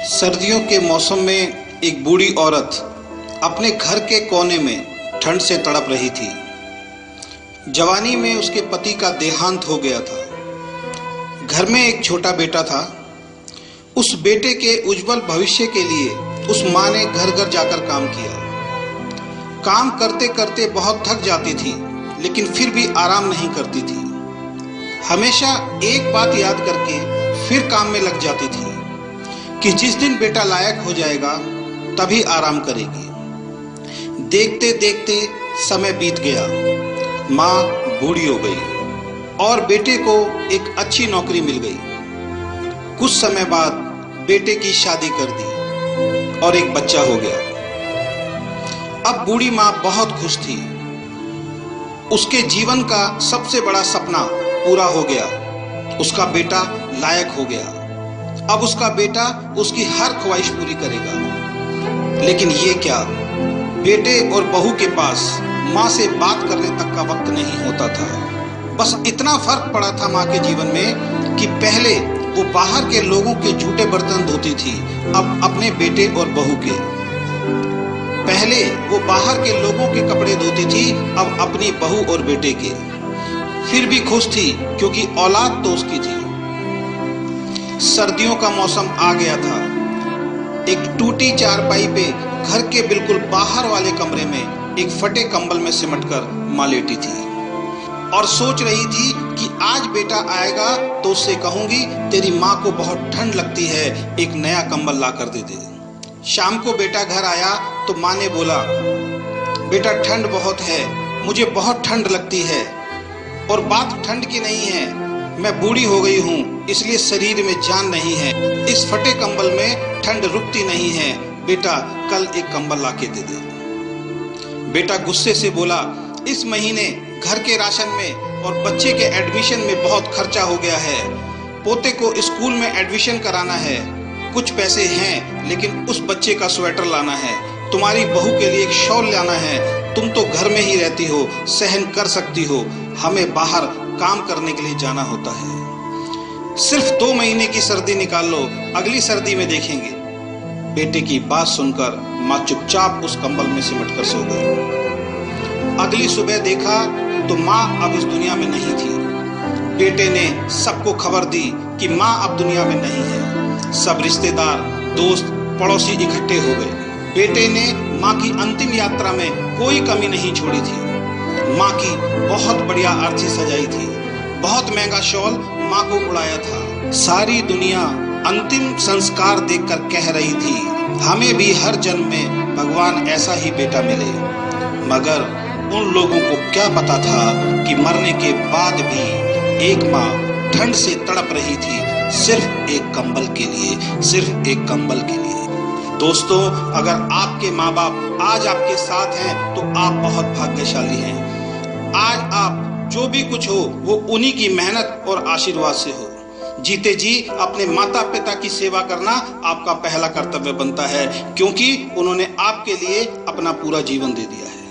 सर्दियों के मौसम में एक बूढ़ी औरत अपने घर के कोने में ठंड से तड़प रही थी। जवानी में उसके पति का देहांत हो गया था। घर में एक छोटा बेटा था। उस बेटे के उज्जवल भविष्य के लिए उस माँ ने घर घर जाकर काम किया। काम करते करते बहुत थक जाती थी, लेकिन फिर भी आराम नहीं करती थी। हमेशा एक बात याद करके फिर काम में लग जाती थी कि जिस दिन बेटा लायक हो जाएगा तभी आराम करेगी। देखते देखते समय बीत गया। माँ बूढ़ी हो गई और बेटे को एक अच्छी नौकरी मिल गई। कुछ समय बाद बेटे की शादी कर दी और एक बच्चा हो गया। अब बूढ़ी माँ बहुत खुश थी। उसके जीवन का सबसे बड़ा सपना पूरा हो गया। उसका बेटा लायक हो गया। अब उसका बेटा उसकी हर ख्वाहिश पूरी करेगा। लेकिन ये क्या, बेटे और बहू के पास माँ से बात करने तक का वक्त नहीं होता था। बस इतना फर्क पड़ा था माँ के जीवन में कि पहले वो बाहर के लोगों के झूठे बर्तन धोती थी, अब अपने बेटे और बहू के। पहले वो बाहर के लोगों के कपड़े धोती थी, अब अपनी बहू और बेटे के। फिर भी खुश थी क्योंकि औलाद तो उसकी थी। सर्दियों का मौसम आ गया था। एक टूटी चारपाई पे घर के बिल्कुल बाहर वाले कमरे में एक फटे कंबल में सिमटकर माँ लेटी थी और सोच रही थी कि आज बेटा आएगा तो उससे कहूंगी तेरी माँ को बहुत ठंड लगती है, एक नया कंबल ला कर दे दे। शाम को बेटा घर आया तो माँ ने बोला, बेटा ठंड बहुत है, मुझे बहुत ठंड लगती है। और बात ठंड की नहीं है, मैं बूढ़ी हो गई हूँ इसलिए शरीर में जान नहीं है। इस फटे कंबल में ठंड रुकती नहीं है। बेटा कल एक कंबल ला के दे दे। बेटा गुस्से से बोला, इस महीने घर के राशन में और बच्चे के एडमिशन में बहुत खर्चा हो गया है। पोते को स्कूल में एडमिशन कराना है। कुछ पैसे हैं लेकिन उस बच्चे का स्वेटर लाना है। तुम्हारी बहू के लिए एक शॉल लाना है। तुम तो घर में ही रहती हो, सहन कर सकती हो, हमें बाहर काम करने के लिए जाना होता है। सिर्फ 2 महीने की सर्दी निकाल लो, अगली सर्दी में देखेंगे। बेटे की बात सुनकर माँ चुपचाप उस कंबल में सिमटकर सो गई। अगली सुबह देखा तो माँ अब इस दुनिया में नहीं थी। बेटे ने सबको खबर दी कि माँ अब दुनिया में नहीं है। सब रिश्तेदार, दोस्त, पड़ोसी इकट्ठे हो गए। बेटे ने माँ की अंतिम यात्रा में कोई कमी नहीं छोड़ी थी। माँ की बहुत बढ़िया अर्थी सजाई थी। बहुत महंगा शॉल माँ को उड़ाया था। सारी दुनिया अंतिम संस्कार देखकर कह रही थी, हमें भी हर जन्म में भगवान ऐसा ही बेटा मिले। मगर उन लोगों को क्या पता था कि मरने के बाद भी एक माँ ठंड से तड़प रही थी, सिर्फ एक कंबल के लिए, सिर्फ एक कंबल के लिए। दोस्तों, अगर आपके माँ बाप आज आपके साथ हैं तो आप बहुत भाग्यशाली हैं। आज आप जो भी कुछ हो वो उन्हीं की मेहनत और आशीर्वाद से हो। जीते जी अपने माता पिता की सेवा करना आपका पहला कर्तव्य बनता है, क्योंकि उन्होंने आपके लिए अपना पूरा जीवन दे दिया है।